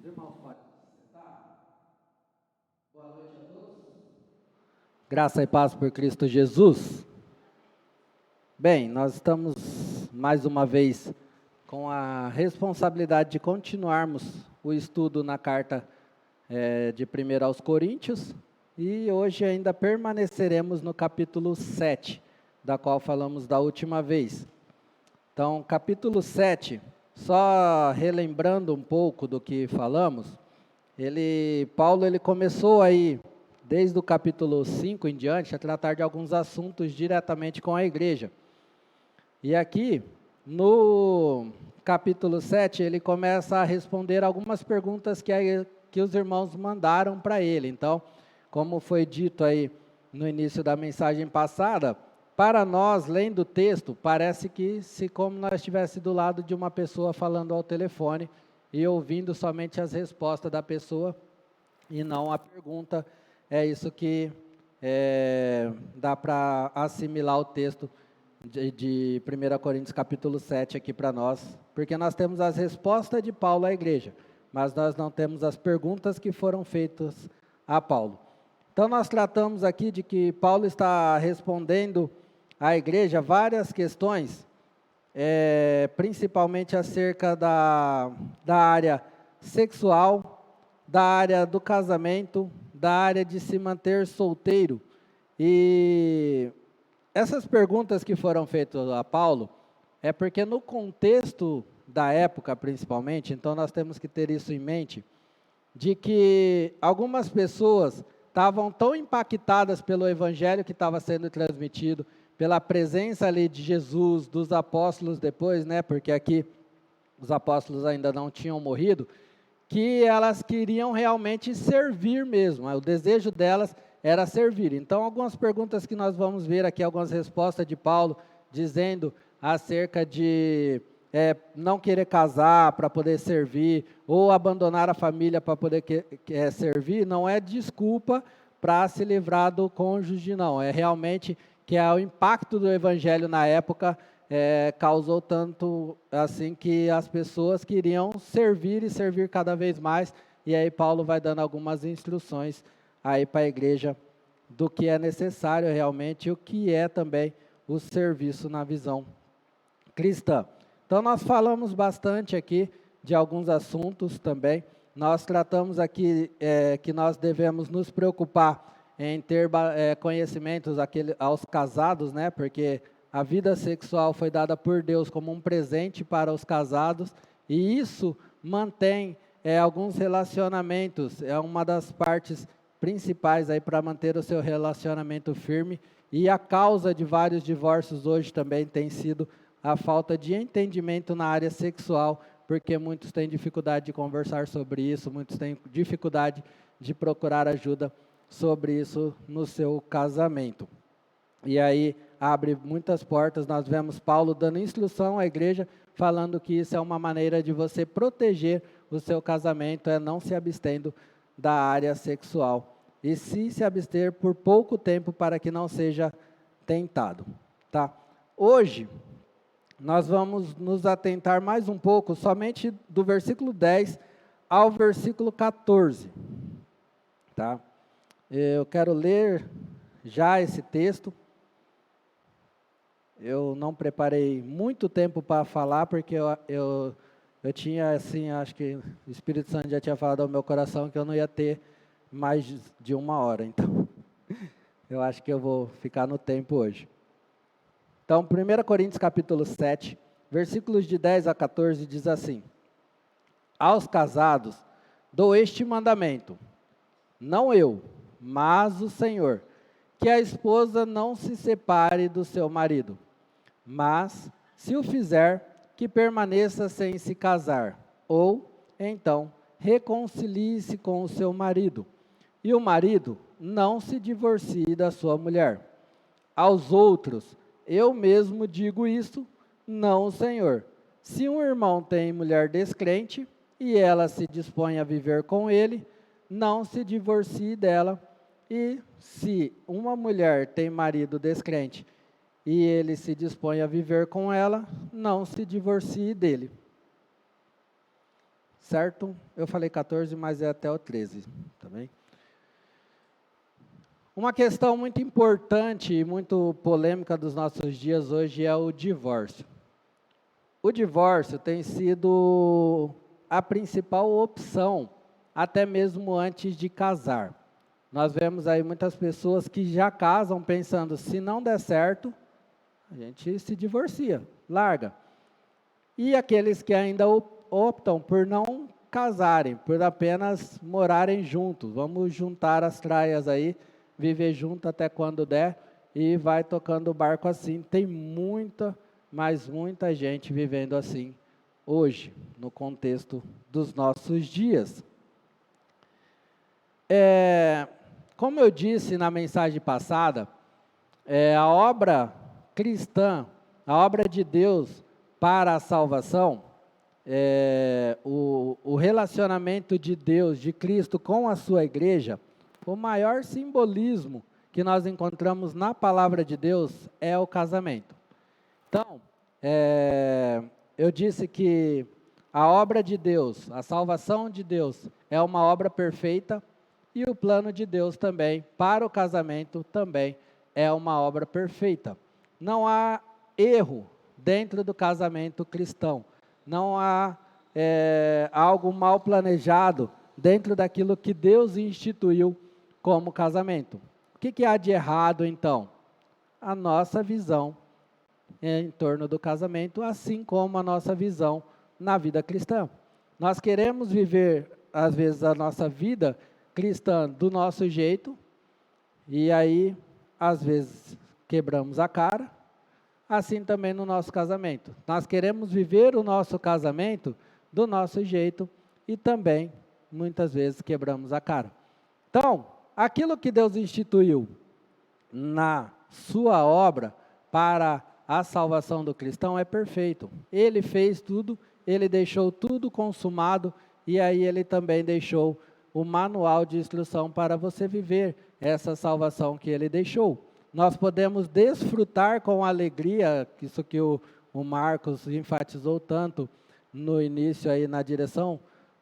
Irmãos, pode sentar. Boa noite a todos. Graça e paz por Cristo Jesus. Bem, nós estamos mais uma vez com a responsabilidade de continuarmos o estudo na carta de 1 aos Coríntios, e hoje ainda permaneceremos no capítulo 7, da qual falamos da última vez. Então, capítulo 7, só relembrando um pouco do que falamos, Paulo começou aí, desde o capítulo 5 em diante, a tratar de alguns assuntos diretamente com a igreja. E aqui, no capítulo 7, ele começa a responder algumas perguntas que os irmãos mandaram para ele. Então, como foi dito aí no início da mensagem passada, para nós, lendo o texto, parece que como nós estivéssemos do lado de uma pessoa falando ao telefone e ouvindo somente as respostas da pessoa e não a pergunta. É isso que dá para assimilar o texto de 1 Coríntios capítulo 7 aqui para nós, porque nós temos as respostas de Paulo à igreja, mas nós não temos as perguntas que foram feitas a Paulo. Então nós tratamos aqui de que Paulo está respondendo à igreja várias questões, principalmente acerca da área sexual, da área do casamento, da área de se manter solteiro. E essas perguntas que foram feitas a Paulo, é porque no contexto da época principalmente, então nós temos que ter isso em mente, de que algumas pessoas estavam tão impactadas pelo evangelho que estava sendo transmitido, pela presença ali de Jesus, dos apóstolos depois, porque aqui os apóstolos ainda não tinham morrido, que elas queriam realmente servir mesmo, o desejo delas era servir. Então, algumas perguntas que nós vamos ver aqui, algumas respostas de Paulo, dizendo acerca de não querer casar para poder servir, ou abandonar a família para poder servir, não é desculpa para se livrar do cônjuge, não. É realmente que o impacto do evangelho na época causou tanto assim que as pessoas queriam servir e servir cada vez mais, e aí Paulo vai dando algumas instruções aí para a igreja do que é necessário realmente e o que é também o serviço na visão cristã. Então nós falamos bastante aqui de alguns assuntos também. Nós tratamos aqui que nós devemos nos preocupar em ter conhecimentos aos casados, porque a vida sexual foi dada por Deus como um presente para os casados, e isso mantém alguns relacionamentos, é uma das partes principais aí para manter o seu relacionamento firme, e a causa de vários divórcios hoje também tem sido a falta de entendimento na área sexual, porque muitos têm dificuldade de conversar sobre isso, muitos têm dificuldade de procurar ajuda sobre isso no seu casamento. E aí abre muitas portas. Nós vemos Paulo dando instrução à igreja, falando que isso é uma maneira de você proteger o seu casamento, não se abstendo da área sexual, e se abster por pouco tempo para que não seja tentado, tá? Hoje nós vamos nos atentar mais um pouco, somente do versículo 10 ao versículo 14, tá? Eu quero ler já esse texto. Eu não preparei muito tempo para falar, porque eu tinha, assim, acho que o Espírito Santo já tinha falado ao meu coração que eu não ia ter mais de 1 hora, então eu acho que eu vou ficar no tempo hoje. Então, 1 Coríntios capítulo 7, versículos de 10 a 14, diz assim: aos casados dou este mandamento, não eu, mas o Senhor, que a esposa não se separe do seu marido, mas, se o fizer, que permaneça sem se casar, ou, então, reconcilie-se com o seu marido, e o marido não se divorcie da sua mulher. Aos outros, eu mesmo digo isto, não o Senhor. Se um irmão tem mulher descrente, e ela se dispõe a viver com ele, não se divorcie dela. E se uma mulher tem marido descrente, e ele se dispõe a viver com ela, não se divorcie dele. certo? Eu falei 14, mas é até o 13, tá bem? Uma questão muito importante e muito polêmica dos nossos dias hoje é o divórcio. O divórcio tem sido a principal opção, até mesmo antes de casar. Nós vemos aí muitas pessoas que já casam pensando, se não der certo, a gente se divorcia, larga. E aqueles que ainda optam por não casarem, por apenas morarem juntos. Vamos juntar as traias aí, viver junto até quando der e vai tocando o barco assim. Tem muita, mas muita gente vivendo assim hoje, no contexto dos nossos dias. Como eu disse na mensagem passada, a obra cristã, a obra de Deus para a salvação, o relacionamento de Deus, de Cristo com a sua igreja, o maior simbolismo que nós encontramos na palavra de Deus é o casamento. Então, eu disse que a obra de Deus, a salvação de Deus, é uma obra perfeita, e o plano de Deus também, para o casamento, também é uma obra perfeita. Não há erro dentro do casamento cristão. Não há algo mal planejado dentro daquilo que Deus instituiu como casamento. O que há de errado, então? A nossa visão em torno do casamento, assim como a nossa visão na vida cristã. Nós queremos viver, às vezes, a nossa vida cristã do nosso jeito, e aí, às vezes, quebramos a cara, assim também no nosso casamento. Nós queremos viver o nosso casamento do nosso jeito e também, muitas vezes, quebramos a cara. Então, aquilo que Deus instituiu na sua obra para a salvação do cristão é perfeito. Ele fez tudo, ele deixou tudo consumado, e aí ele também deixou o manual de instrução para você viver essa salvação que ele deixou. Nós podemos desfrutar com alegria, isso que o Marcos enfatizou tanto no início aí na direção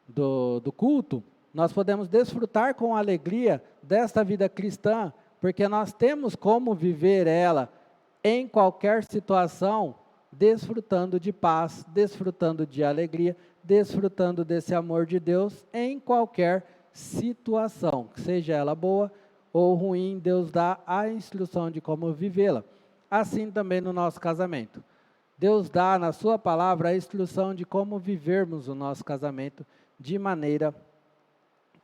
do culto, nós podemos desfrutar com alegria desta vida cristã, porque nós temos como viver ela em qualquer situação, desfrutando de paz, desfrutando de alegria, desfrutando desse amor de Deus em qualquer situação, seja ela boa ou ruim, Deus dá a instrução de como vivê-la. Assim também no nosso casamento. Deus dá na sua palavra a instrução de como vivermos o nosso casamento de maneira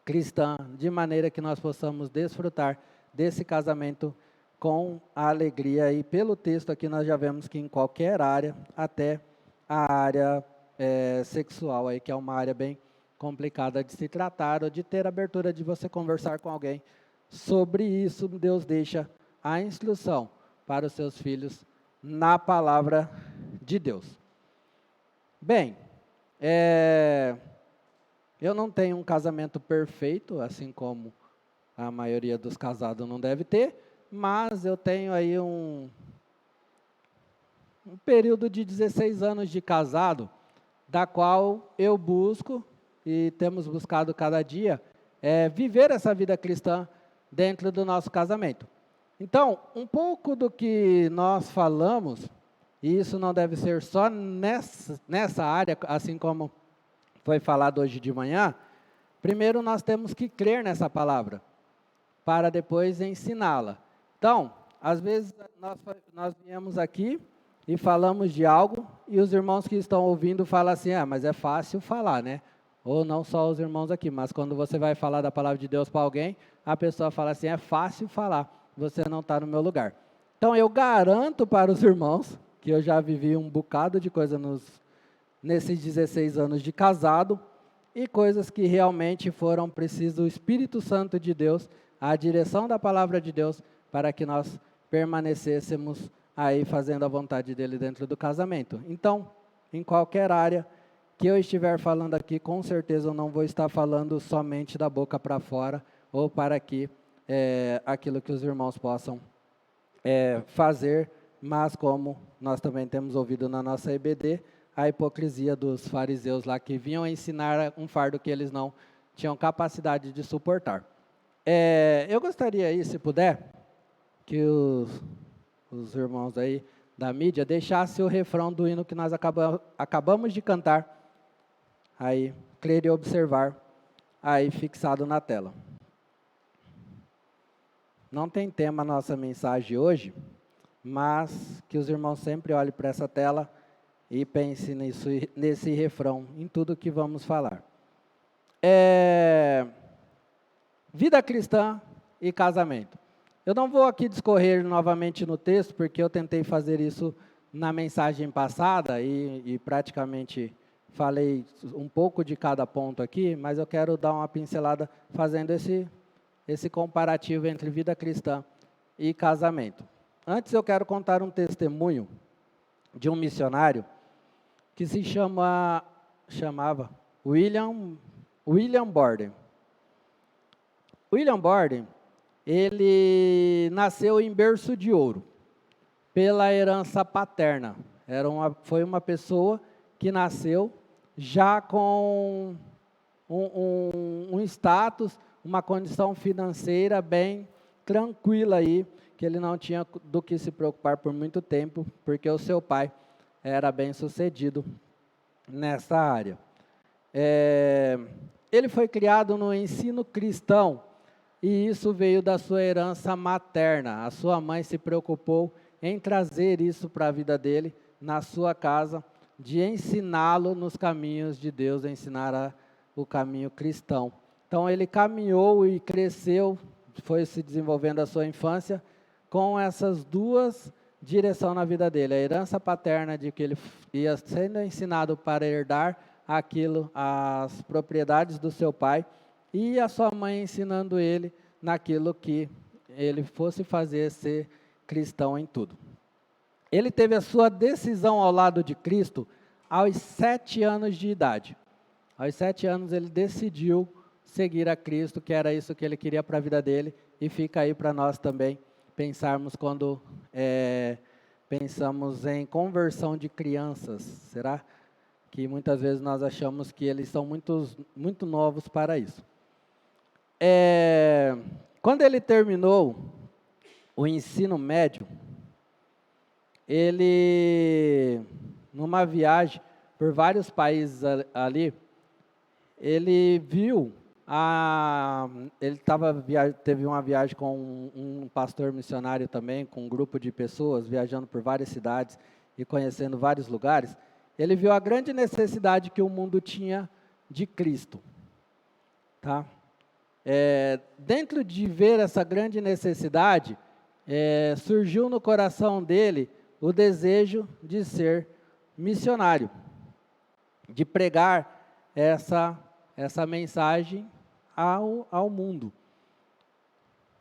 cristã, de maneira que nós possamos desfrutar desse casamento com a alegria. E pelo texto aqui nós já vemos que em qualquer área, até a área sexual, aí, que é uma área bem complicada de se tratar, ou de ter abertura de você conversar com alguém sobre isso, Deus deixa a instrução para os seus filhos na palavra de Deus. Bem, eu não tenho um casamento perfeito, assim como a maioria dos casados não deve ter, mas eu tenho aí um período de 16 anos de casado, da qual eu busco, e temos buscado cada dia, viver essa vida cristã dentro do nosso casamento. Então, um pouco do que nós falamos, e isso não deve ser só nessa área, assim como foi falado hoje de manhã, primeiro nós temos que crer nessa palavra, para depois ensiná-la. Então, às vezes nós viemos aqui e falamos de algo, e os irmãos que estão ouvindo falam assim, mas é fácil falar, né? Ou não só os irmãos aqui, mas quando você vai falar da palavra de Deus para alguém, a pessoa fala assim, é fácil falar, você não está no meu lugar. Então, eu garanto para os irmãos, que eu já vivi um bocado de coisa nesses 16 anos de casado, e coisas que realmente foram preciso o Espírito Santo de Deus, a direção da palavra de Deus, para que nós permanecêssemos aí fazendo a vontade dele dentro do casamento. Então, em qualquer área que eu estiver falando aqui, com certeza eu não vou estar falando somente da boca para fora, ou para que aquilo que os irmãos possam fazer, mas como nós também temos ouvido na nossa EBD, a hipocrisia dos fariseus lá, que vinham ensinar um fardo que eles não tinham capacidade de suportar. Eu gostaria aí, se puder, que os irmãos aí da mídia deixassem o refrão do hino que nós acabamos de cantar, aí, crer e observar, aí fixado na tela. Não tem tema a nossa mensagem hoje, mas que os irmãos sempre olhem para essa tela e pensem nesse refrão, em tudo que vamos falar. Vida cristã e casamento. Eu não vou aqui discorrer novamente no texto, porque eu tentei fazer isso na mensagem passada e praticamente falei um pouco de cada ponto aqui, mas eu quero dar uma pincelada fazendo esse comparativo entre vida cristã e casamento. Antes eu quero contar um testemunho de um missionário que se chamava William Borden. William Borden, ele nasceu em berço de ouro, pela herança paterna. Foi uma pessoa que nasceu já com um status, uma condição financeira bem tranquila aí, que ele não tinha do que se preocupar por muito tempo, porque o seu pai era bem sucedido nessa área. Ele foi criado no ensino cristão, e isso veio da sua herança materna. A sua mãe se preocupou em trazer isso para a vida dele, na sua casa, de ensiná-lo nos caminhos de Deus, ensinar o caminho cristão. Então ele caminhou e cresceu, foi se desenvolvendo a sua infância, com essas duas direções na vida dele. A herança paterna de que ele ia sendo ensinado para herdar aquilo, as propriedades do seu pai, e a sua mãe ensinando ele naquilo que ele fosse fazer, ser cristão em tudo. Ele teve a sua decisão ao lado de Cristo aos 7 anos de idade. Aos 7 anos ele decidiu seguir a Cristo, que era isso que ele queria para a vida dele, e fica aí para nós também pensarmos quando pensamos em conversão de crianças. Será que muitas vezes nós achamos que eles são muito novos para isso? Quando ele terminou o ensino médio, ele, numa viagem por vários países ali, ele viu, teve uma viagem com um pastor missionário também, com um grupo de pessoas, viajando por várias cidades e conhecendo vários lugares. Ele viu a grande necessidade que o mundo tinha de Cristo. Tá? Dentro de ver essa grande necessidade, surgiu no coração dele o desejo de ser missionário, de pregar essa mensagem ao mundo.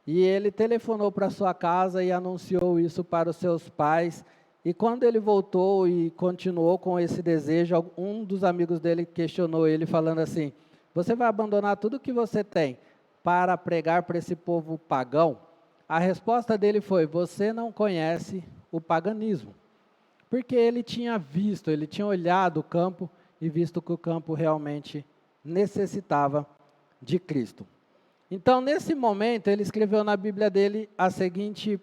E ele telefonou para sua casa e anunciou isso para os seus pais. E quando ele voltou e continuou com esse desejo, um dos amigos dele questionou ele, falando assim: você vai abandonar tudo que você tem para pregar para esse povo pagão? A resposta dele foi: você não conhece o paganismo. Porque ele tinha olhado o campo e visto que o campo realmente necessitava de Cristo. Então, nesse momento, ele escreveu na Bíblia dele as seguintes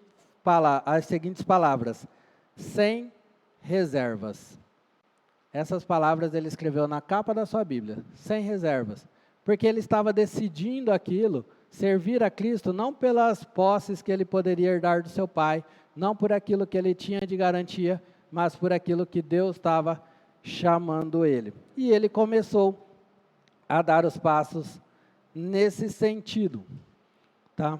palavras: sem reservas. Essas palavras ele escreveu na capa da sua Bíblia, sem reservas. Porque ele estava decidindo aquilo, servir a Cristo, não pelas posses que ele poderia herdar do seu pai, não por aquilo que ele tinha de garantia, mas por aquilo que Deus estava chamando ele. E ele começou a dar os passos nesse sentido. Tá?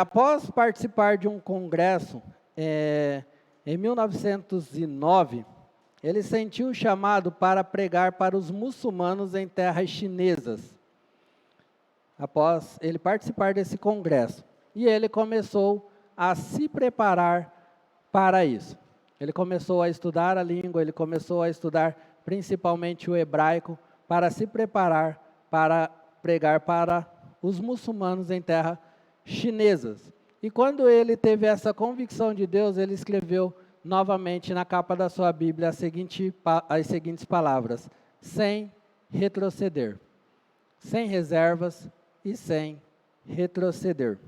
Após participar de um congresso, em 1909, ele sentiu o chamado para pregar para os muçulmanos em terras chinesas. Após ele participar desse congresso. E ele começou a se preparar para isso. Ele começou a estudar a língua, ele começou a estudar principalmente o hebraico, para se preparar para pregar para os muçulmanos em terras chinesas. E quando ele teve essa convicção de Deus, ele escreveu novamente na capa da sua Bíblia as seguintes palavras: sem retroceder, sem reservas e sem retroceder.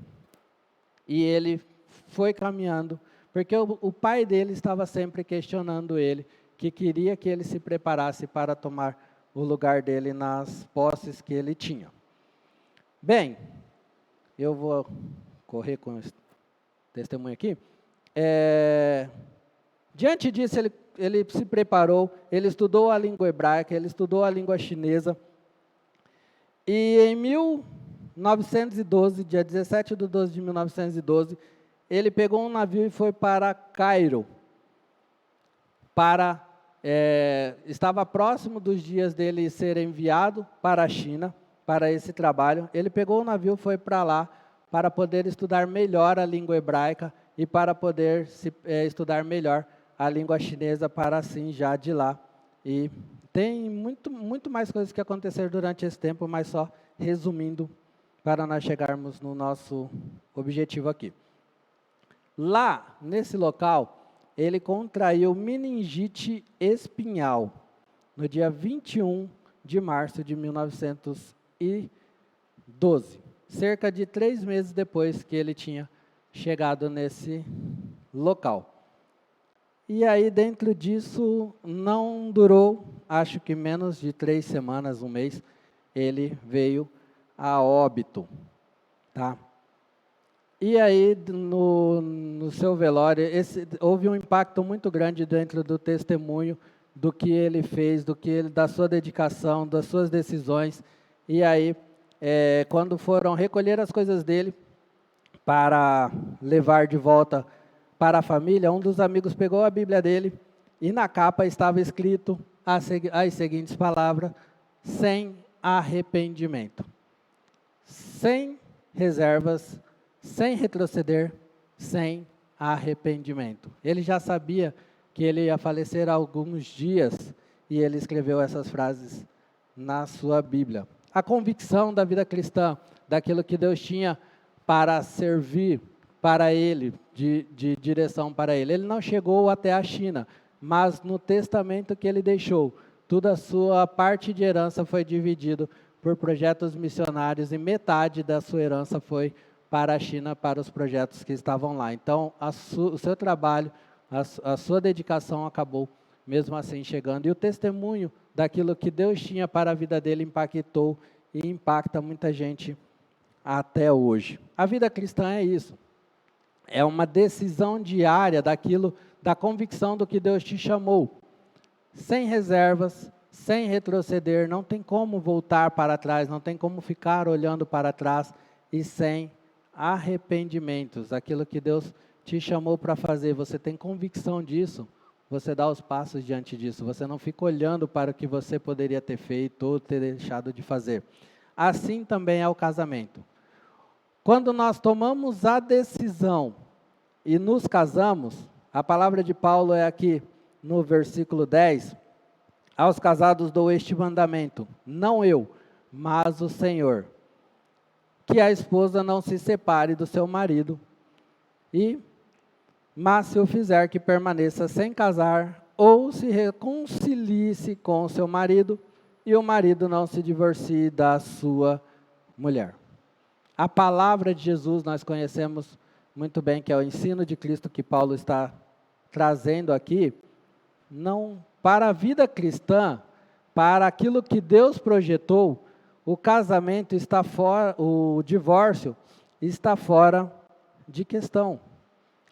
E ele foi caminhando, porque o pai dele estava sempre questionando ele, que queria que ele se preparasse para tomar o lugar dele nas posses que ele tinha. Bem, eu vou correr com esse testemunho aqui. Diante disso, ele se preparou, ele estudou a língua hebraica, ele estudou a língua chinesa. E em 1912, dia 17 de 12 de 1912, ele pegou um navio e foi para Cairo. Estava próximo dos dias dele ser enviado para a China, para esse trabalho. Ele pegou o navio e foi para lá, para poder estudar melhor a língua hebraica e para poder estudar melhor a língua chinesa, para assim já de lá. E tem muito mais coisas que aconteceram durante esse tempo, mas só resumindo, para nós chegarmos no nosso objetivo aqui. Lá, nesse local, ele contraiu meningite espinhal, no dia 21 de março de 1912, cerca de 3 meses depois que ele tinha chegado nesse local. E aí, dentro disso, não durou, acho que menos de 3 semanas, um mês, ele veio a óbito, tá? E aí, no seu velório, houve um impacto muito grande dentro do testemunho, do que ele fez, da sua dedicação, das suas decisões. E aí, quando foram recolher as coisas dele, para levar de volta para a família, um dos amigos pegou a Bíblia dele, e na capa estava escrito as seguintes palavras: sem arrependimento, sem reservas, sem retroceder, sem arrependimento. Ele já sabia que ele ia falecer há alguns dias, e ele escreveu essas frases na sua Bíblia. A convicção da vida cristã, daquilo que Deus tinha para servir para ele, de direção para ele. Ele não chegou até a China, mas no testamento que ele deixou, toda a sua parte de herança foi dividido por projetos missionários, e metade da sua herança foi para a China, para os projetos que estavam lá. Então, o seu trabalho, a sua dedicação acabou, mesmo assim, chegando. E o testemunho daquilo que Deus tinha para a vida dele impactou e impacta muita gente até hoje. A vida cristã é isso. É uma decisão diária da convicção do que Deus te chamou. Sem reservas, sem retroceder, não tem como voltar para trás, não tem como ficar olhando para trás, e sem arrependimentos. Aquilo que Deus te chamou para fazer, você tem convicção disso, você dá os passos diante disso, você não fica olhando para o que você poderia ter feito ou ter deixado de fazer. Assim também é o casamento. Quando nós tomamos a decisão e nos casamos, a palavra de Paulo é aqui no versículo 10, aos casados dou este mandamento, não eu, mas o Senhor, que a esposa não se separe do seu marido, mas se o fizer, que permaneça sem casar, ou se reconcilie-se com o seu marido, e o marido não se divorcie da sua mulher. A palavra de Jesus nós conhecemos muito bem, que é o ensino de Cristo que Paulo está trazendo aqui. Não, para a vida cristã, para aquilo que Deus projetou, o casamento está fora, o divórcio está fora de questão.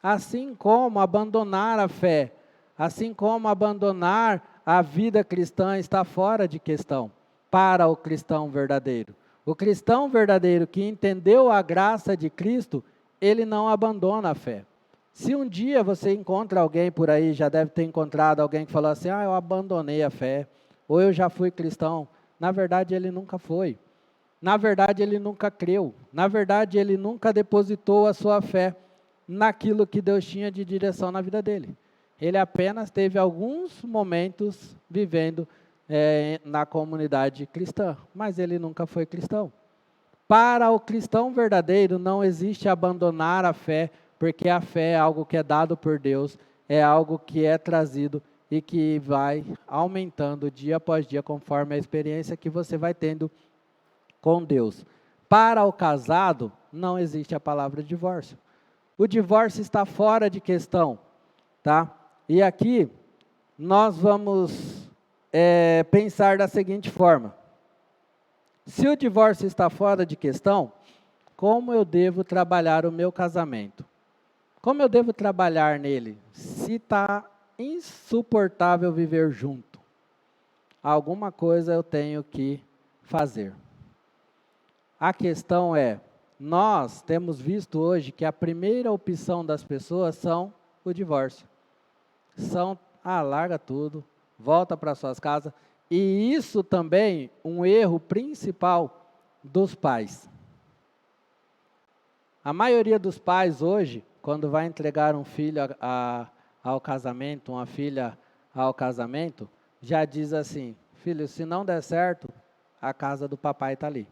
Assim como abandonar a fé, assim como abandonar a vida cristã está fora de questão para o cristão verdadeiro. O cristão verdadeiro que entendeu a graça de Cristo, ele não abandona a fé. Se um dia você encontra alguém por aí, já deve ter encontrado alguém que falou assim, eu abandonei a fé, ou eu já fui cristão. Na verdade, ele nunca foi. Na verdade, ele nunca creu. Na verdade, ele nunca depositou a sua fé naquilo que Deus tinha de direção na vida dele. Ele apenas teve alguns momentos vivendo na comunidade cristã, mas ele nunca foi cristão. Para o cristão verdadeiro, não existe abandonar a fé, porque a fé é algo que é dado por Deus, é algo que é trazido e que vai aumentando dia após dia, conforme a experiência que você vai tendo com Deus. Para o casado, não existe a palavra divórcio. O divórcio está fora de questão, tá? E aqui, nós vamos pensar da seguinte forma. Se o divórcio está fora de questão, como eu devo trabalhar o meu casamento? Como eu devo trabalhar nele? Se está insuportável viver junto, alguma coisa eu tenho que fazer. A questão é, nós temos visto hoje que a primeira opção das pessoas são o divórcio. Larga tudo, volta para suas casas. E isso também um erro principal dos pais. A maioria dos pais hoje, quando vai entregar um filho ao casamento, uma filha ao casamento, já diz assim, filho, se não der certo, a casa do papai está ali.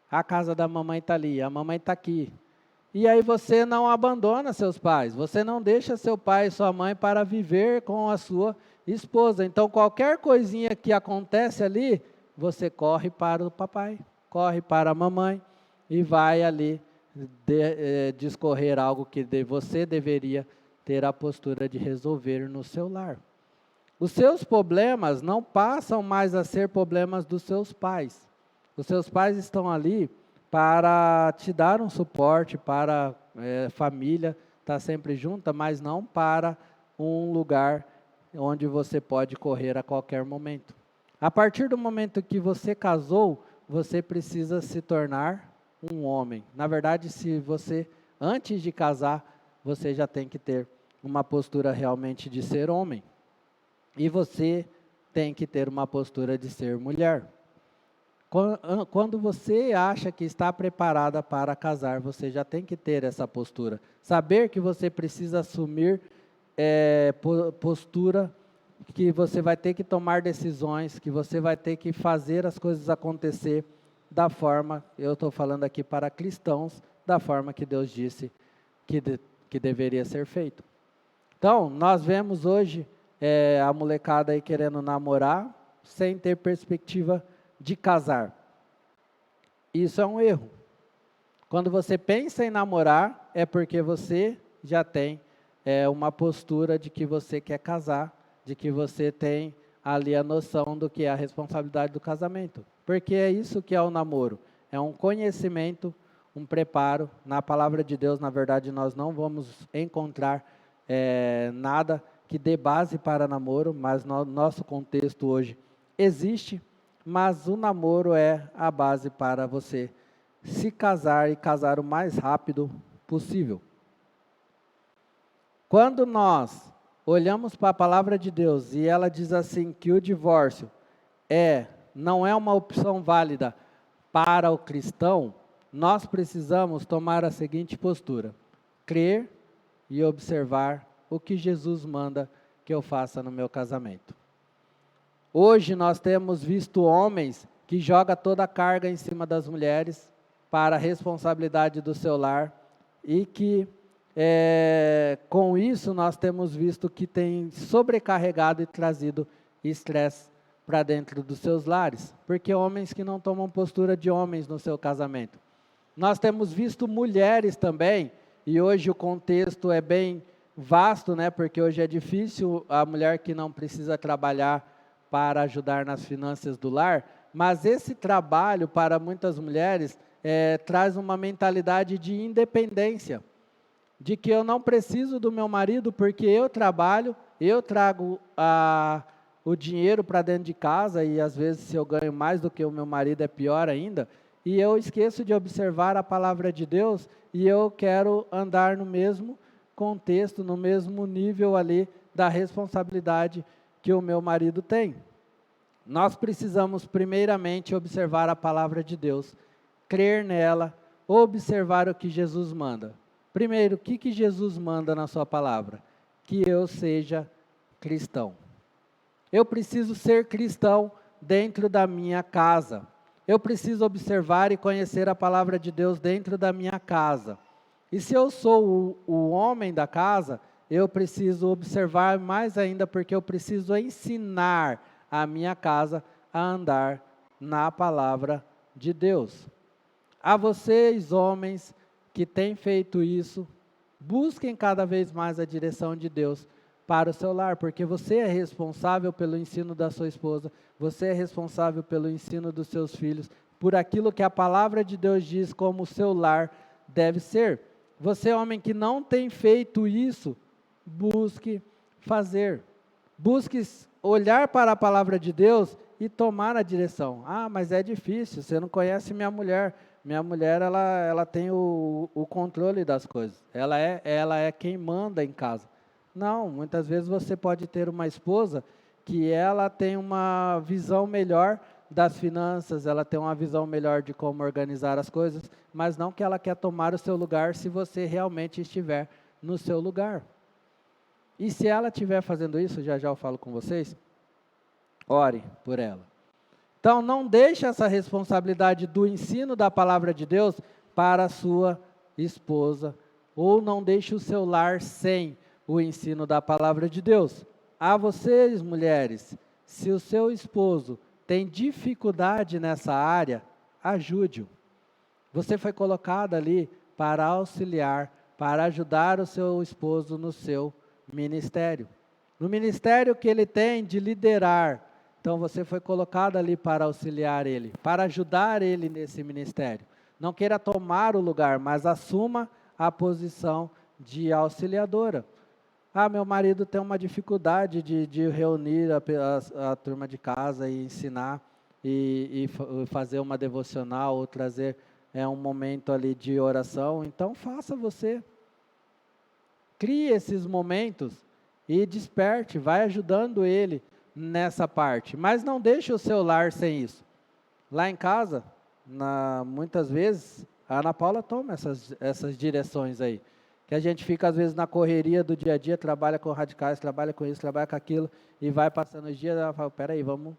A casa da mamãe está ali, a mamãe está aqui. E aí você não abandona seus pais, você não deixa seu pai e sua mãe para viver com a sua esposa. Então, qualquer coisinha que acontece ali, você corre para o papai, corre para a mamãe e vai ali discorrer algo que você deveria ter a postura de resolver no seu lar. Os seus problemas não passam mais a ser problemas dos seus pais. Os seus pais estão ali para te dar um suporte, para a família estar sempre junta, mas não para um lugar onde você pode correr a qualquer momento. A partir do momento que você casou, você precisa se tornar um homem. Na verdade, se você, antes de casar, você já tem que ter uma postura realmente de ser homem. E você tem que ter uma postura de ser mulher. Quando você acha que está preparada para casar, você já tem que ter essa postura. Saber que você precisa assumir postura, que você vai ter que tomar decisões, que você vai ter que fazer as coisas acontecer da forma, eu estou falando aqui para cristãos, da forma que Deus disse que deveria ser feito. Então, nós vemos hoje a molecada aí querendo namorar, sem ter perspectiva de casar. Isso é um erro. Quando você pensa em namorar, é porque você já tem uma postura de que você quer casar, de que você tem ali a noção do que é a responsabilidade do casamento. Porque é isso que é o namoro. É um conhecimento, um preparo. Na palavra de Deus, na verdade, nós não vamos encontrar nada que dê base para namoro, mas no nosso contexto hoje existe. Mas o namoro é a base para você se casar e casar o mais rápido possível. Quando nós olhamos para a palavra de Deus e ela diz assim que o divórcio não é uma opção válida para o cristão, nós precisamos tomar a seguinte postura: crer e observar o que Jesus manda que eu faça no meu casamento. Hoje nós temos visto homens que jogam toda a carga em cima das mulheres para a responsabilidade do seu lar e que com isso nós temos visto que tem sobrecarregado e trazido estresse para dentro dos seus lares, porque homens que não tomam postura de homens no seu casamento. Nós temos visto mulheres também, e hoje o contexto é bem vasto, né, porque hoje é difícil a mulher que não precisa trabalhar para ajudar nas finanças do lar, mas esse trabalho para muitas mulheres traz uma mentalidade de independência, de que eu não preciso do meu marido porque eu trabalho, eu trago o dinheiro para dentro de casa e às vezes se eu ganho mais do que o meu marido é pior ainda, e eu esqueço de observar a palavra de Deus e eu quero andar no mesmo contexto, no mesmo nível ali da responsabilidade que o meu marido tem. Nós precisamos primeiramente observar a palavra de Deus, crer nela, observar o que Jesus manda. Primeiro, o que Jesus manda na sua palavra? Que eu seja cristão. Eu preciso ser cristão dentro da minha casa. Eu preciso observar e conhecer a palavra de Deus dentro da minha casa. E se eu sou o homem da casa, eu preciso observar mais ainda, porque eu preciso ensinar a minha casa a andar na palavra de Deus. A vocês, homens, que têm feito isso, busquem cada vez mais a direção de Deus para o seu lar, porque você é responsável pelo ensino da sua esposa, você é responsável pelo ensino dos seus filhos, por aquilo que a palavra de Deus diz como o seu lar deve ser. Você, homem que não tem feito isso, busque fazer. Busque olhar para a palavra de Deus e tomar a direção. Ah, mas é difícil, você não conhece minha mulher. Minha mulher, ela tem o controle das coisas. Ela é quem manda em casa. Não, muitas vezes você pode ter uma esposa que ela tem uma visão melhor das finanças, ela tem uma visão melhor de como organizar as coisas, mas não que ela quer tomar o seu lugar se você realmente estiver no seu lugar. E se ela estiver fazendo isso, já eu falo com vocês, ore por ela. Então, não deixe essa responsabilidade do ensino da palavra de Deus para a sua esposa, ou não deixe o seu lar sem o ensino da palavra de Deus. A vocês, mulheres, se o seu esposo tem dificuldade nessa área, ajude-o. Você foi colocada ali para auxiliar, para ajudar o seu esposo no seu ministério. No ministério que ele tem de liderar. Então você foi colocado ali para auxiliar ele, para ajudar ele nesse ministério. Não queira tomar o lugar, mas assuma a posição de auxiliadora. Ah, meu marido tem uma dificuldade de reunir a turma de casa e ensinar, e fazer uma devocional, ou trazer um momento ali de oração. Então faça você. Crie esses momentos e desperte, vai ajudando ele nessa parte, mas não deixe o seu lar sem isso. Lá em casa, muitas vezes, a Ana Paula toma essas direções aí, que a gente fica às vezes na correria do dia a dia, trabalha com radicais, trabalha com isso, trabalha com aquilo, e vai passando os dias, ela fala, peraí, vamos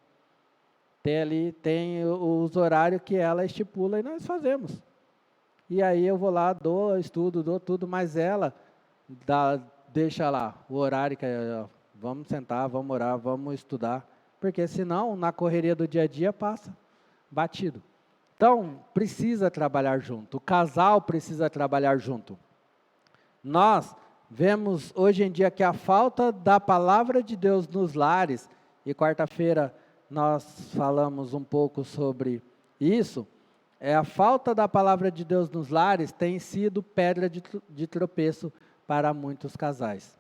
ter ali, tem os horários que ela estipula e nós fazemos. E aí eu vou lá, estudo, dou tudo, mas ela deixa lá o horário que vamos sentar, vamos orar, vamos estudar, porque senão na correria do dia a dia passa batido. Então precisa trabalhar junto, o casal precisa trabalhar junto. Nós vemos hoje em dia que a falta da palavra de Deus nos lares, e quarta-feira nós falamos um pouco sobre isso, a falta da palavra de Deus nos lares tem sido pedra de tropeço para muitos casais.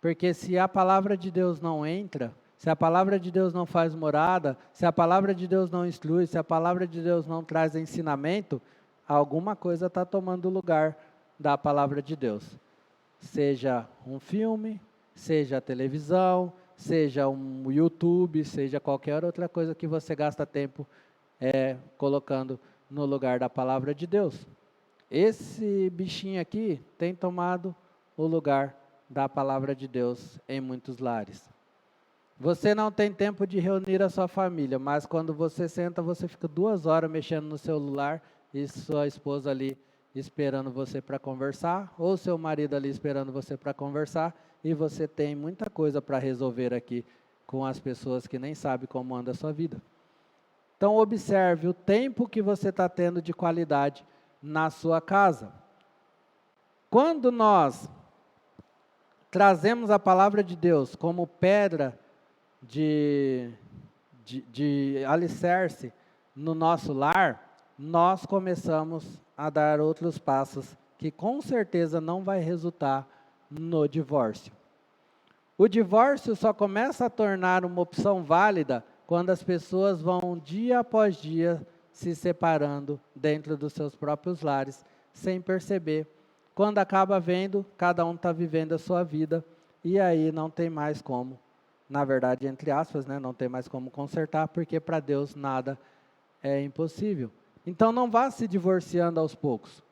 Porque se a palavra de Deus não entra, se a palavra de Deus não faz morada, se a palavra de Deus não instrui, se a palavra de Deus não traz ensinamento, alguma coisa está tomando lugar da palavra de Deus. Seja um filme, seja a televisão, seja um YouTube, seja qualquer outra coisa que você gasta tempo colocando no lugar da palavra de Deus. Esse bichinho aqui tem tomado o lugar da palavra de Deus em muitos lares. Você não tem tempo de reunir a sua família, mas quando você senta, você fica 2 horas mexendo no celular e sua esposa ali esperando você para conversar, ou seu marido ali esperando você para conversar, e você tem muita coisa para resolver aqui com as pessoas que nem sabem como anda a sua vida. Então observe o tempo que você está tendo de qualidade na sua casa. Quando nós trazemos a palavra de Deus como pedra de alicerce no nosso lar, nós começamos a dar outros passos que com certeza não vai resultar no divórcio. O divórcio só começa a tornar uma opção válida quando as pessoas vão dia após dia se separando dentro dos seus próprios lares, sem perceber. Quando acaba vendo, cada um está vivendo a sua vida, e aí não tem mais como, na verdade, entre aspas, não tem mais como consertar, porque para Deus nada é impossível. Então não vá se divorciando aos poucos.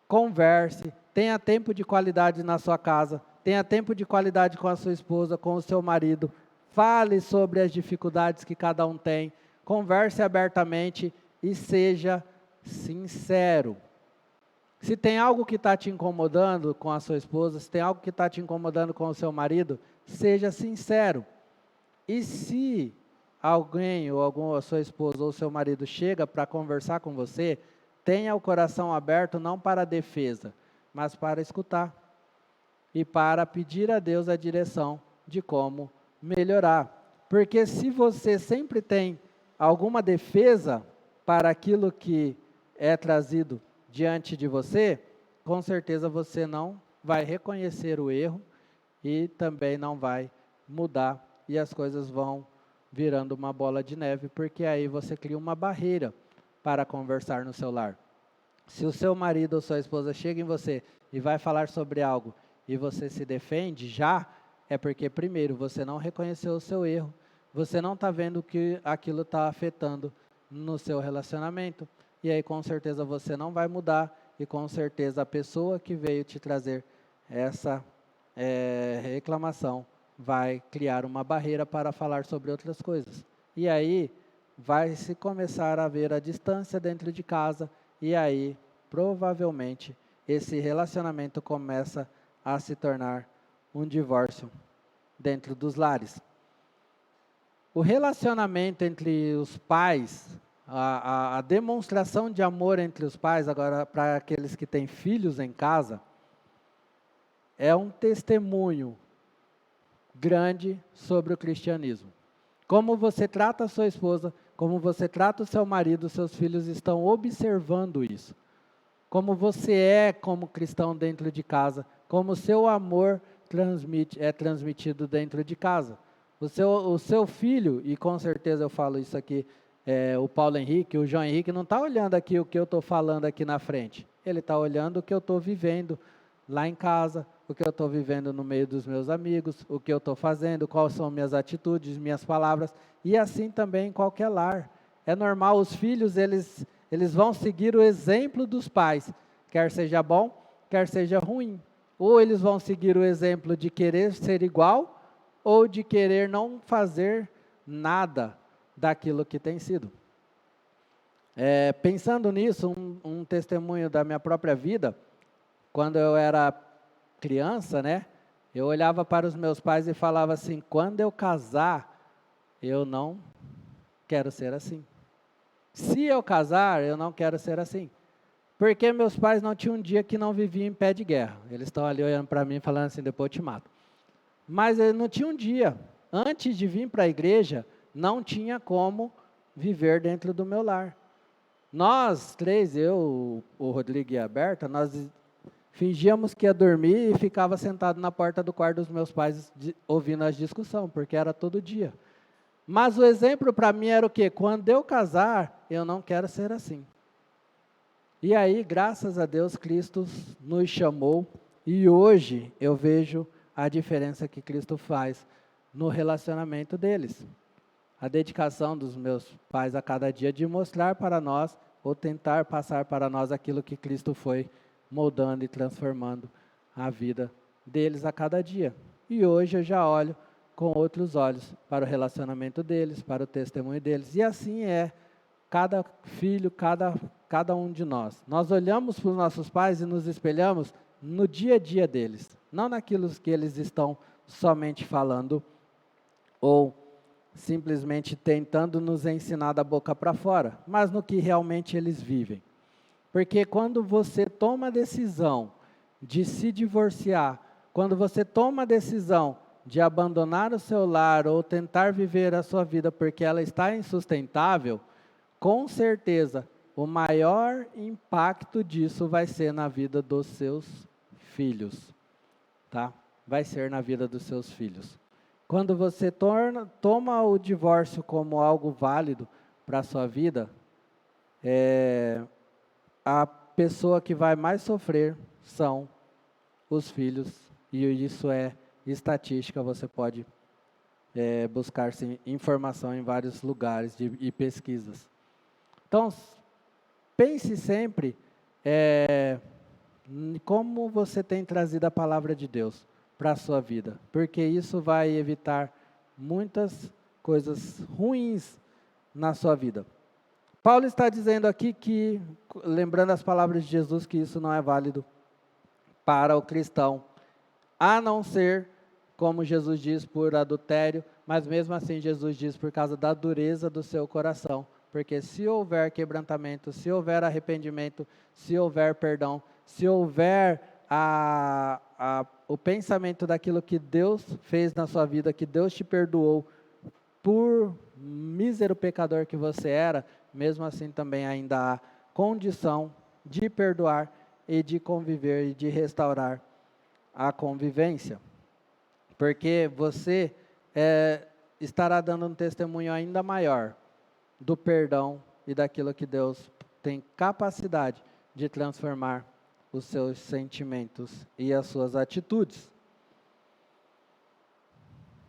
Converse, tenha tempo de qualidade na sua casa, tenha tempo de qualidade com a sua esposa, com o seu marido, fale sobre as dificuldades que cada um tem, converse abertamente e seja sincero. Se tem algo que está te incomodando com a sua esposa, se tem algo que está te incomodando com o seu marido, seja sincero. E se alguém, ou a sua esposa ou seu marido chega para conversar com você, tenha o coração aberto não para defesa, mas para escutar. E para pedir a Deus a direção de como melhorar. Porque se você sempre tem alguma defesa para aquilo que é trazido diante de você, com certeza você não vai reconhecer o erro e também não vai mudar e as coisas vão virando uma bola de neve, porque aí você cria uma barreira para conversar no seu lar. Se o seu marido ou sua esposa chega em você e vai falar sobre algo e você se defende já, é porque primeiro você não reconheceu o seu erro, você não está vendo que aquilo está afetando no seu relacionamento, e aí com certeza você não vai mudar, e com certeza a pessoa que veio te trazer essa reclamação vai criar uma barreira para falar sobre outras coisas. E aí vai se começar a ver a distância dentro de casa, e aí provavelmente esse relacionamento começa a se tornar um divórcio dentro dos lares. O relacionamento entre os pais, a demonstração de amor entre os pais, agora para aqueles que têm filhos em casa, é um testemunho grande sobre o cristianismo. Como você trata a sua esposa, como você trata o seu marido, seus filhos estão observando isso. Como você é como cristão dentro de casa, como o seu amor é transmitido dentro de casa. O seu filho, e com certeza eu falo isso aqui, o Paulo Henrique, o João Henrique, não está olhando aqui o que eu estou falando aqui na frente. Ele está olhando o que eu estou vivendo lá em casa, o que eu estou vivendo no meio dos meus amigos, o que eu estou fazendo, quais são minhas atitudes, minhas palavras, e assim também em qualquer lar. É normal, os filhos, eles vão seguir o exemplo dos pais, quer seja bom, quer seja ruim. Ou eles vão seguir o exemplo de querer ser igual, ou de querer não fazer nada daquilo que tem sido. Pensando nisso, um testemunho da minha própria vida, quando eu era criança, né, eu olhava para os meus pais e falava assim, quando eu casar, eu não quero ser assim. Se eu casar, eu não quero ser assim. Porque meus pais não tinham um dia que não viviam em pé de guerra. Eles estão ali olhando para mim falando assim, depois eu te mato. Mas eu não tinha um dia. Antes de vir para a igreja, não tinha como viver dentro do meu lar. Nós três, eu, o Rodrigo e a Berta, nós fingíamos que ia dormir e ficava sentado na porta do quarto dos meus pais ouvindo as discussões, porque era todo dia. Mas o exemplo para mim era o quê? Quando eu casar, eu não quero ser assim. E aí, graças a Deus, Cristo nos chamou e hoje eu vejo a diferença que Cristo faz no relacionamento deles. A dedicação dos meus pais a cada dia de mostrar para nós ou tentar passar para nós aquilo que Cristo foi moldando e transformando a vida deles a cada dia. E hoje eu já olho com outros olhos para o relacionamento deles, para o testemunho deles. E assim é cada filho, cada um de nós. Nós olhamos para os nossos pais e nos espelhamos no dia a dia deles, não naquilo que eles estão somente falando ou simplesmente tentando nos ensinar da boca para fora, mas no que realmente eles vivem. Porque quando você toma a decisão de se divorciar, quando você toma a decisão de abandonar o seu lar ou tentar viver a sua vida porque ela está insustentável, com certeza o maior impacto disso vai ser na vida dos seus filhos, tá? Vai ser na vida dos seus filhos. Quando você toma o divórcio como algo válido para a sua vida, a pessoa que vai mais sofrer são os filhos, e isso é estatística, você pode buscar informação em vários lugares e pesquisas. Então, pense sempre como você tem trazido a palavra de Deus para a sua vida, porque isso vai evitar muitas coisas ruins na sua vida. Paulo está dizendo aqui que, lembrando as palavras de Jesus, que isso não é válido para o cristão, a não ser, como Jesus diz, por adultério, mas mesmo assim Jesus diz por causa da dureza do seu coração, porque se houver quebrantamento, se houver arrependimento, se houver perdão, se houver o pensamento daquilo que Deus fez na sua vida, que Deus te perdoou, por mísero pecador que você era, mesmo assim também ainda há condição de perdoar e de conviver e de restaurar a convivência. Porque você estará dando um testemunho ainda maior do perdão e daquilo que Deus tem capacidade de transformar os seus sentimentos e as suas atitudes.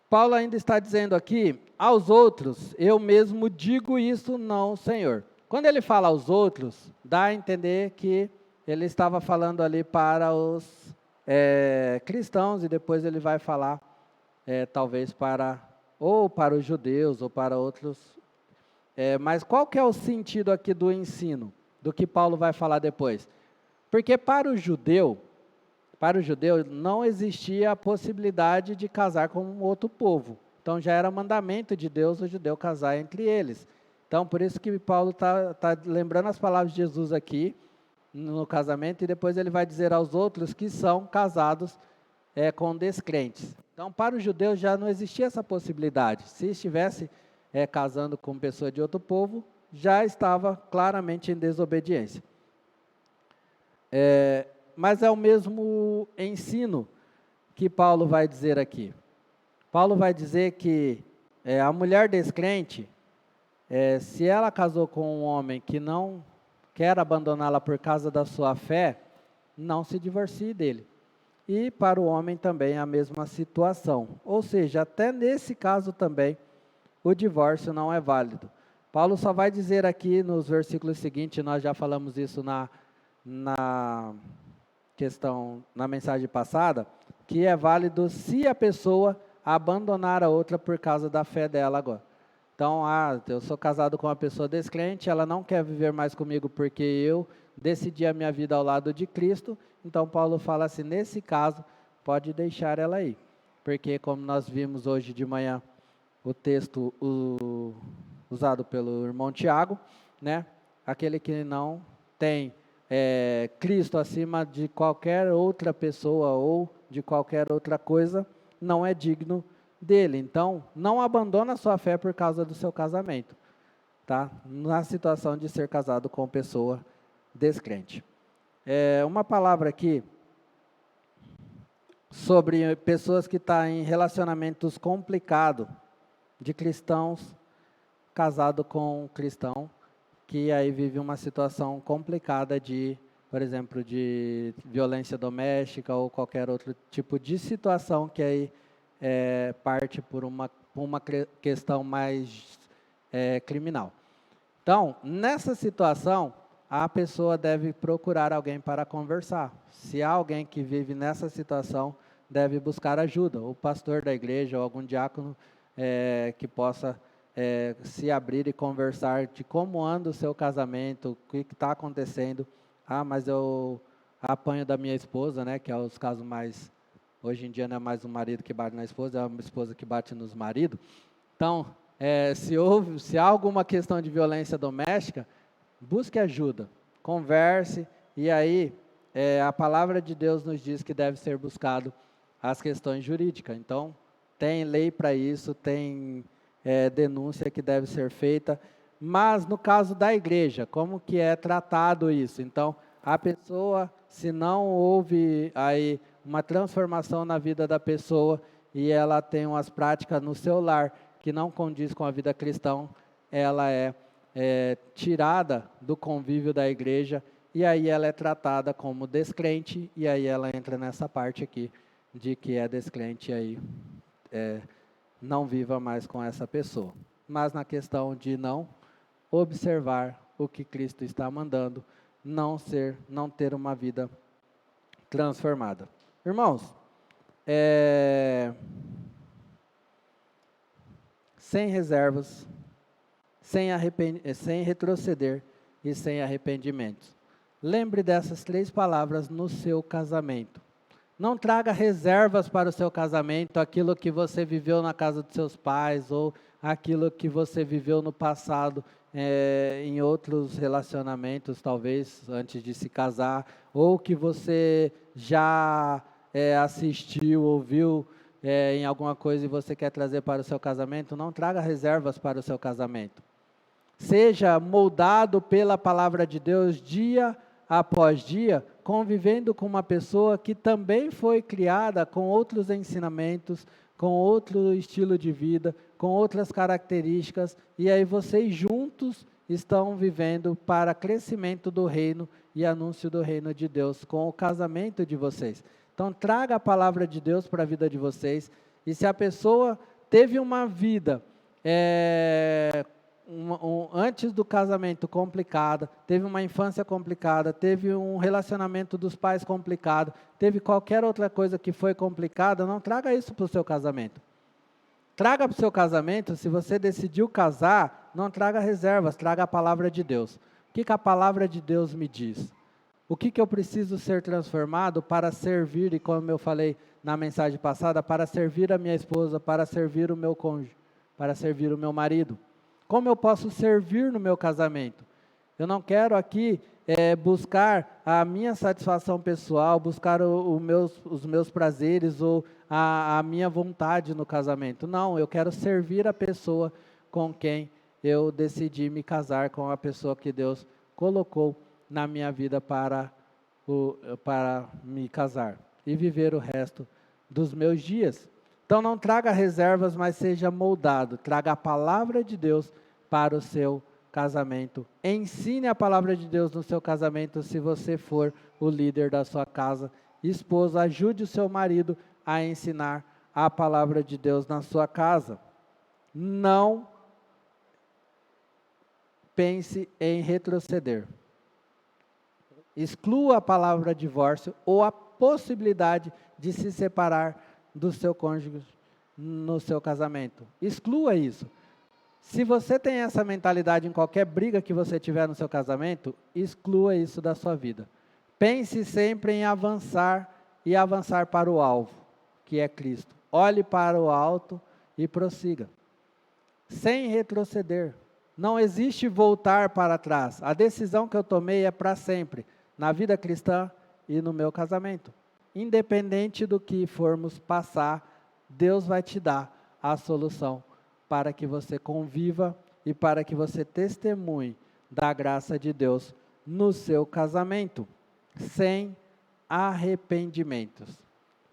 Paulo ainda está dizendo aqui, aos outros, eu mesmo digo isso, não, Senhor. Quando ele fala aos outros, dá a entender que ele estava falando ali para os cristãos, e depois ele vai falar, talvez para os judeus, ou para outros. Mas qual que é o sentido aqui do ensino, do que Paulo vai falar depois? Porque para o judeu não existia a possibilidade de casar com um outro povo. Então já era mandamento de Deus o judeu casar entre eles. Então por isso que Paulo está lembrando as palavras de Jesus aqui no casamento, e depois ele vai dizer aos outros que são casados com descrentes. Então para os judeus já não existia essa possibilidade. Se estivesse casando com pessoa de outro povo, já estava claramente em desobediência. Mas é o mesmo ensino que Paulo vai dizer aqui. Paulo vai dizer que a mulher descrente, se ela casou com um homem que não quer abandoná-la por causa da sua fé, não se divorcie dele. E para o homem também a mesma situação. Ou seja, até nesse caso também, o divórcio não é válido. Paulo só vai dizer aqui nos versículos seguintes, nós já falamos isso na mensagem passada, que é válido se a pessoa abandonar a outra por causa da fé dela agora. Então, eu sou casado com uma pessoa descrente, ela não quer viver mais comigo porque eu decidi a minha vida ao lado de Cristo, então Paulo fala assim, nesse caso, pode deixar ela aí. Porque como nós vimos hoje de manhã, o texto usado pelo irmão Tiago, né? Aquele que não tem Cristo acima de qualquer outra pessoa ou de qualquer outra coisa, não é digno dele. Então, não abandona a sua fé por causa do seu casamento, tá? Na situação de ser casado com pessoa descrente. Uma palavra aqui sobre pessoas que estão em relacionamentos complicados, de cristãos casado com cristão, que aí vive uma situação complicada de, por exemplo, de violência doméstica ou qualquer outro tipo de situação que aí parte por uma questão mais criminal. Então, nessa situação, a pessoa deve procurar alguém para conversar. Se há alguém que vive nessa situação, deve buscar ajuda, o pastor da igreja ou algum diácono que possa se abrir e conversar de como anda o seu casamento, o que está acontecendo. Mas eu apanho da minha esposa, né, que é os casos mais, hoje em dia não é mais o marido que bate na esposa, é uma esposa que bate nos maridos. Então, se há alguma questão de violência doméstica, busque ajuda, converse, e aí a palavra de Deus nos diz que deve ser buscado as questões jurídicas. Então, tem lei para isso, tem denúncia que deve ser feita, mas no caso da igreja, como que é tratado isso? Então, a pessoa, se não houve aí uma transformação na vida da pessoa e ela tem umas práticas no seu lar que não condiz com a vida cristã, ela é tirada do convívio da igreja e aí ela é tratada como descrente, e aí ela entra nessa parte aqui de que é descrente, e aí não viva mais com essa pessoa. Mas na questão de não observar o que Cristo está mandando, não ter uma vida transformada. Irmãos, sem reservas, sem retroceder e sem arrependimentos. Lembre dessas 3 palavras no seu casamento. Não traga reservas para o seu casamento, aquilo que você viveu na casa dos seus pais, ou aquilo que você viveu no passado, em outros relacionamentos, talvez, antes de se casar, ou que você já assistiu, ouviu em alguma coisa e você quer trazer para o seu casamento. Não traga reservas para o seu casamento. Seja moldado pela palavra de Deus dia após dia, convivendo com uma pessoa que também foi criada com outros ensinamentos, com outro estilo de vida, com outras características, e aí vocês juntos estão vivendo para crescimento do reino e anúncio do reino de Deus, com o casamento de vocês. Então traga a palavra de Deus para a vida de vocês, e se a pessoa teve uma vida antes do casamento complicada, teve uma infância complicada, teve um relacionamento dos pais complicado, teve qualquer outra coisa que foi complicada, não traga isso para o seu casamento. Traga para o seu casamento, se você decidiu casar, não traga reservas, traga a palavra de Deus. O que a palavra de Deus me diz? O que eu preciso ser transformado para servir, e como eu falei na mensagem passada, para servir a minha esposa, para servir o meu cônjuge, para servir o meu marido? Como eu posso servir no meu casamento? Eu não quero aqui buscar a minha satisfação pessoal, buscar os meus prazeres ou a minha vontade no casamento. Não, eu quero servir a pessoa com quem eu decidi me casar, com a pessoa que Deus colocou na minha vida para me casar e viver o resto dos meus dias. Então não traga reservas, mas seja moldado. Traga a palavra de Deus para o seu casamento. Ensine a palavra de Deus no seu casamento, se você for o líder da sua casa. Esposa, ajude o seu marido a ensinar a palavra de Deus na sua casa. Não pense em retroceder. Exclua a palavra divórcio ou a possibilidade de se separar do seu cônjuge no seu casamento. Exclua isso. Se você tem essa mentalidade em qualquer briga que você tiver no seu casamento, exclua isso da sua vida. Pense sempre em avançar e avançar para o alvo, que é Cristo. Olhe para o alto e prossiga, sem retroceder. Não existe voltar para trás. A decisão que eu tomei é para sempre, na vida cristã e no meu casamento. Independente do que formos passar, Deus vai te dar a solução para que você conviva e para que você testemunhe da graça de Deus no seu casamento, sem arrependimentos.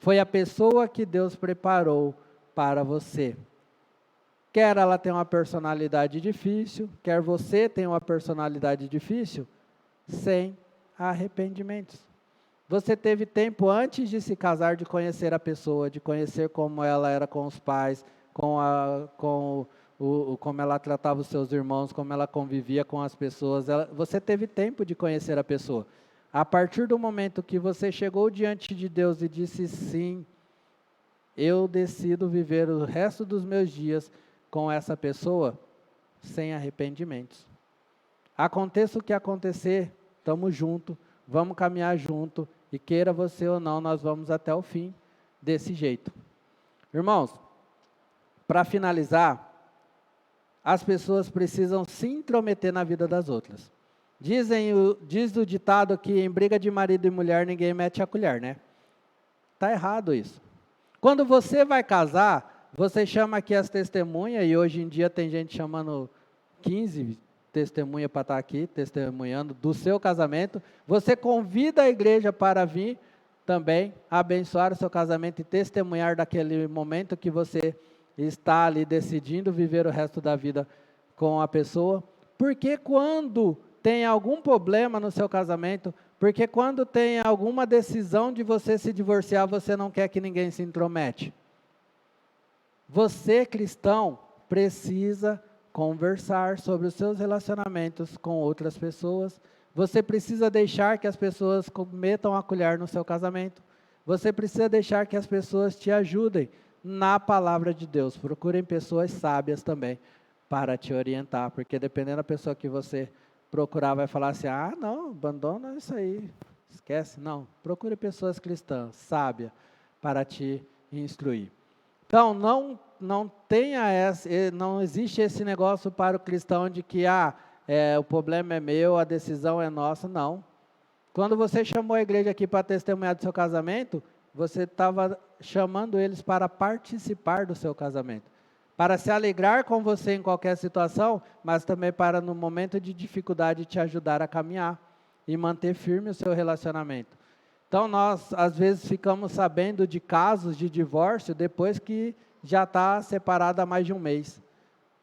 Foi a pessoa que Deus preparou para você. Quer ela tenha uma personalidade difícil, quer você tenha uma personalidade difícil, sem arrependimentos. Você teve tempo antes de se casar de conhecer a pessoa, de conhecer como ela era com os pais, como ela tratava os seus irmãos, como ela convivia com as pessoas. Você teve tempo de conhecer a pessoa. A partir do momento que você chegou diante de Deus e disse sim, eu decido viver o resto dos meus dias com essa pessoa, sem arrependimentos. Aconteça o que acontecer, estamos juntos, vamos caminhar junto, e queira você ou não, nós vamos até o fim desse jeito. Irmãos, para finalizar, as pessoas precisam se intrometer na vida das outras. Diz o ditado que em briga de marido e mulher ninguém mete a colher, né? Está errado isso. Quando você vai casar, você chama aqui as testemunhas, e hoje em dia tem gente chamando 15 testemunha para estar aqui, testemunhando do seu casamento. Você convida a igreja para vir também abençoar o seu casamento e testemunhar daquele momento que você está ali decidindo viver o resto da vida com a pessoa. Porque quando tem algum problema no seu casamento, porque quando tem alguma decisão de você se divorciar, você não quer que ninguém se intromete. Você, cristão, precisa conversar sobre os seus relacionamentos com outras pessoas. Você precisa deixar que as pessoas metam a colher no seu casamento. Você precisa deixar que as pessoas te ajudem na palavra de Deus. Procurem pessoas sábias também para te orientar, porque dependendo da pessoa que você procurar, vai falar assim, ah, não, abandona isso aí, esquece. Não, procure pessoas cristãs, sábias, para te instruir. Então, não existe esse negócio para o cristão de que, o problema é meu, a decisão é nossa, não. Quando você chamou a igreja aqui para testemunhar do seu casamento, você estava chamando eles para participar do seu casamento, para se alegrar com você em qualquer situação, mas também para no momento de dificuldade te ajudar a caminhar e manter firme o seu relacionamento. Então nós às vezes ficamos sabendo de casos de divórcio depois que já está separado há mais de um mês.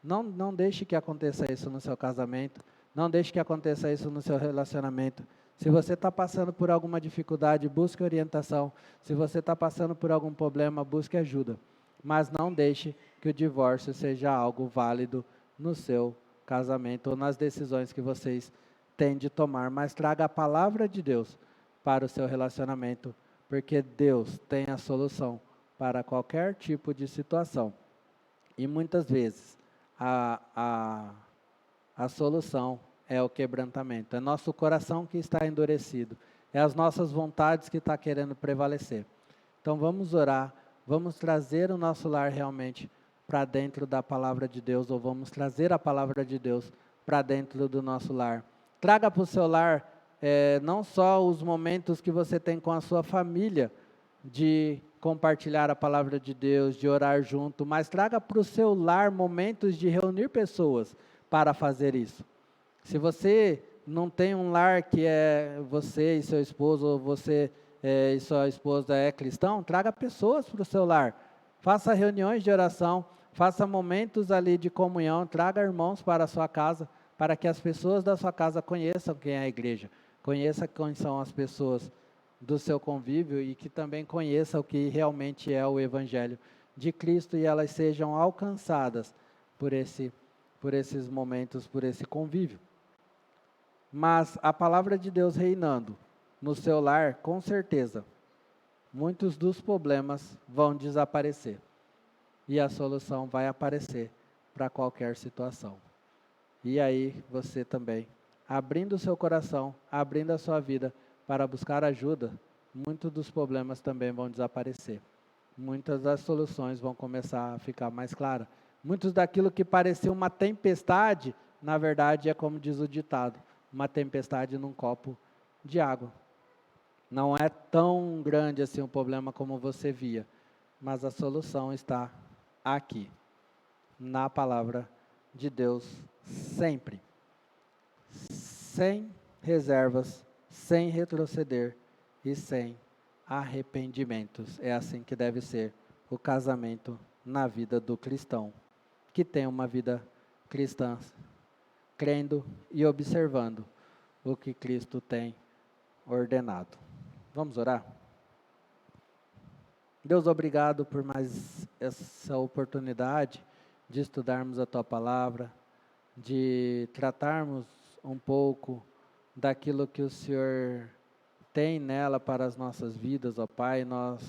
Não deixe que aconteça isso no seu casamento, não deixe que aconteça isso no seu relacionamento. Se você está passando por alguma dificuldade, busque orientação. Se você está passando por algum problema, busque ajuda. Mas não deixe que o divórcio seja algo válido no seu casamento ou nas decisões que vocês têm de tomar. Mas traga a palavra de Deus para o seu relacionamento, porque Deus tem a solução para qualquer tipo de situação. E muitas vezes a solução é o quebrantamento, é nosso coração que está endurecido, é as nossas vontades que está querendo prevalecer. Então vamos orar, vamos trazer o nosso lar realmente para dentro da palavra de Deus, ou vamos trazer a palavra de Deus para dentro do nosso lar. Traga para o seu lar não só os momentos que você tem com a sua família, de compartilhar a palavra de Deus, de orar junto, mas traga para o seu lar momentos de reunir pessoas para fazer isso. Se você não tem um lar que é você e seu esposo, ou você e sua esposa é cristão, traga pessoas para o seu lar. Faça reuniões de oração, faça momentos ali de comunhão, traga irmãos para a sua casa, para que as pessoas da sua casa conheçam quem é a igreja, conheçam quem são as pessoas do seu convívio e que também conheçam o que realmente é o Evangelho de Cristo e elas sejam alcançadas por esses momentos, por esse convívio. Mas a palavra de Deus reinando no seu lar, com certeza, muitos dos problemas vão desaparecer. E a solução vai aparecer para qualquer situação. E aí você também, abrindo o seu coração, abrindo a sua vida para buscar ajuda, muitos dos problemas também vão desaparecer. Muitas das soluções vão começar a ficar mais claras. Muitos daquilo que parecia uma tempestade, na verdade é como diz o ditado, uma tempestade num copo de água. Não é tão grande assim o problema como você via, mas a solução está aqui, na palavra de Deus, sempre. Sem reservas, sem retroceder e sem arrependimentos. É assim que deve ser o casamento na vida do cristão, que tem uma vida cristã, crendo e observando o que Cristo tem ordenado. Vamos orar? Deus, obrigado por mais essa oportunidade de estudarmos a Tua Palavra, de tratarmos um pouco daquilo que o Senhor tem nela para as nossas vidas, ó Pai. Nós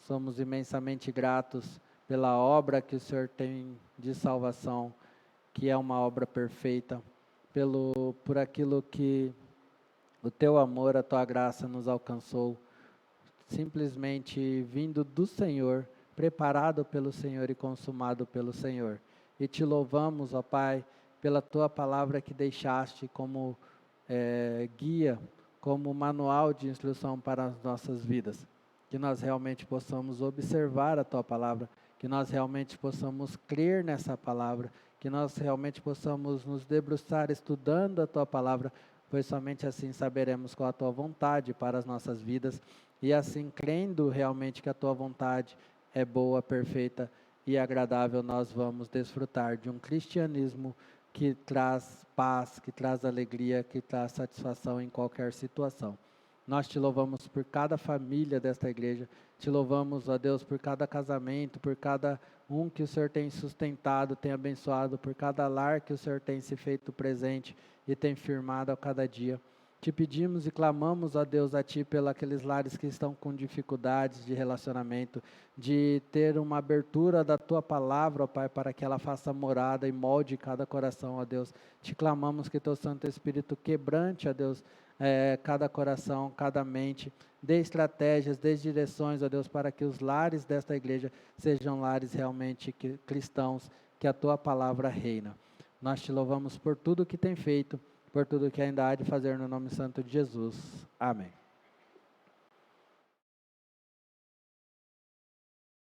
somos imensamente gratos pela obra que o Senhor tem de salvação, que é uma obra perfeita, por aquilo que o Teu amor, a Tua graça nos alcançou, simplesmente vindo do Senhor, preparado pelo Senhor e consumado pelo Senhor. E Te louvamos, ó Pai, pela Tua palavra que deixaste como guia, como manual de instrução para as nossas vidas. Que nós realmente possamos observar a Tua palavra, que nós realmente possamos crer nessa palavra, que nós realmente possamos nos debruçar estudando a Tua palavra, pois somente assim saberemos qual a Tua vontade para as nossas vidas, e assim, crendo realmente que a Tua vontade é boa, perfeita e agradável, nós vamos desfrutar de um cristianismo que traz paz, que traz alegria, que traz satisfação em qualquer situação. Nós Te louvamos por cada família desta igreja, Te louvamos, ó Deus, por cada casamento, por cada um que o Senhor tem sustentado, tem abençoado, por cada lar que o Senhor tem se feito presente e tem firmado a cada dia. Te pedimos e clamamos, ó Deus, a Ti, pelos aqueles lares que estão com dificuldades de relacionamento, de ter uma abertura da Tua palavra, ó Pai, para que ela faça morada e molde cada coração, ó Deus. Te clamamos que Teu Santo Espírito quebrante, ó Deus, cada coração, cada mente, dê estratégias, dê direções, ó Deus, para que os lares desta igreja sejam lares realmente cristãos, que a Tua palavra reina. Nós Te louvamos por tudo que tem feito, por tudo que ainda há de fazer no nome santo de Jesus. Amém.